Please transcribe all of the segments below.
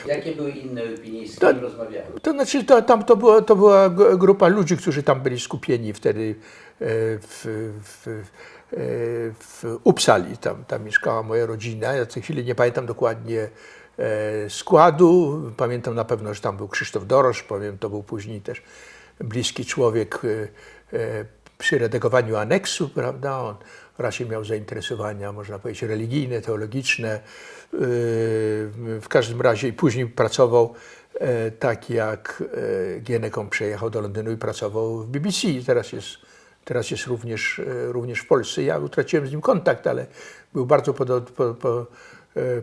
Jakie były inne opinie, z kim rozmawiałeś? To znaczy, to była grupa ludzi, którzy tam byli skupieni wtedy w Uppsali. Tam mieszkała moja rodzina. Ja w tej chwili nie pamiętam dokładnie składu. Pamiętam na pewno, że tam był Krzysztof Dorosz, powiem, to był później też bliski człowiek przy redagowaniu aneksu, prawda? On raczej miał zainteresowania, można powiedzieć, religijne, teologiczne. W każdym razie i później pracował, tak jak Gienekom przejechał do Londynu i pracował w BBC. Teraz jest również w Polsce. Ja utraciłem z nim kontakt, ale był bardzo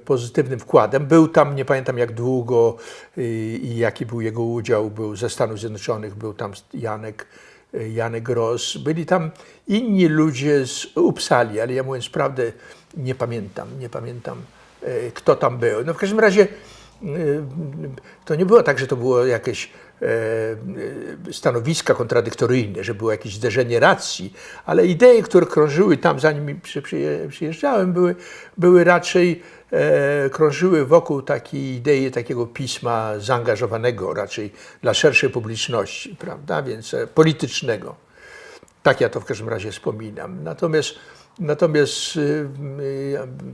pozytywnym wkładem. Był tam, nie pamiętam jak długo i jaki był jego udział. Był ze Stanów Zjednoczonych, był tam Janek Ross. Byli tam inni ludzie z Uppsali, ale ja mówiąc prawdę nie pamiętam kto tam był. No w każdym razie to nie było tak, że to było jakieś stanowiska kontradyktoryjne, że było jakieś zderzenie racji, ale idee, które krążyły tam, zanim przyjeżdżałem, były raczej krążyły wokół takiej idei, takiego pisma zaangażowanego raczej dla szerszej publiczności, prawda, więc politycznego. Tak ja to w każdym razie wspominam. Natomiast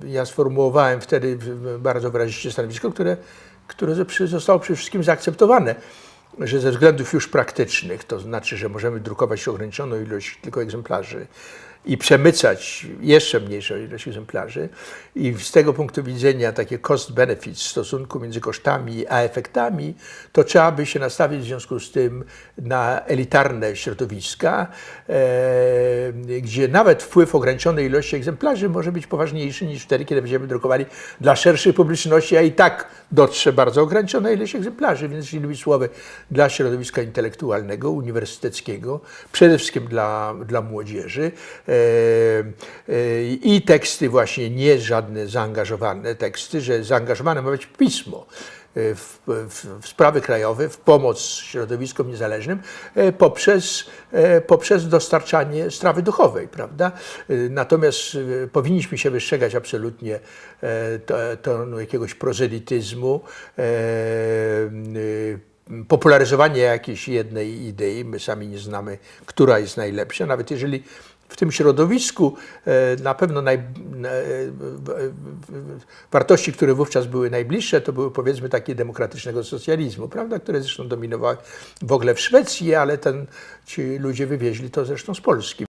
ja sformułowałem wtedy bardzo wyraziście stanowisko, które zostało przede wszystkim zaakceptowane, że ze względów już praktycznych, to znaczy, że możemy drukować ograniczoną ilość tylko egzemplarzy i przemycać jeszcze mniejszą ilość egzemplarzy i z tego punktu widzenia takie cost-benefit w stosunku między kosztami a efektami, to trzeba by się nastawić w związku z tym na elitarne środowiska, gdzie nawet wpływ ograniczonej ilości egzemplarzy może być poważniejszy niż wtedy, kiedy będziemy drukowali dla szerszej publiczności, a i tak dotrze bardzo ograniczona ilość egzemplarzy, więc innymi słowy dla środowiska intelektualnego, uniwersyteckiego, przede wszystkim dla młodzieży, i teksty właśnie nie żadne zaangażowane teksty, że zaangażowane ma być pismo w sprawy krajowe, w pomoc środowiskom niezależnym poprzez dostarczanie strawy duchowej, prawda? Natomiast powinniśmy się wystrzegać absolutnie jakiegoś prozelityzmu, popularyzowanie jakiejś jednej idei. My sami nie znamy, która jest najlepsza, nawet jeżeli w tym środowisku na pewno wartości, które wówczas były najbliższe, to były powiedzmy takie demokratycznego socjalizmu, prawda, które zresztą dominowały w ogóle w Szwecji, ale ci ludzie wywieźli to zresztą z Polski.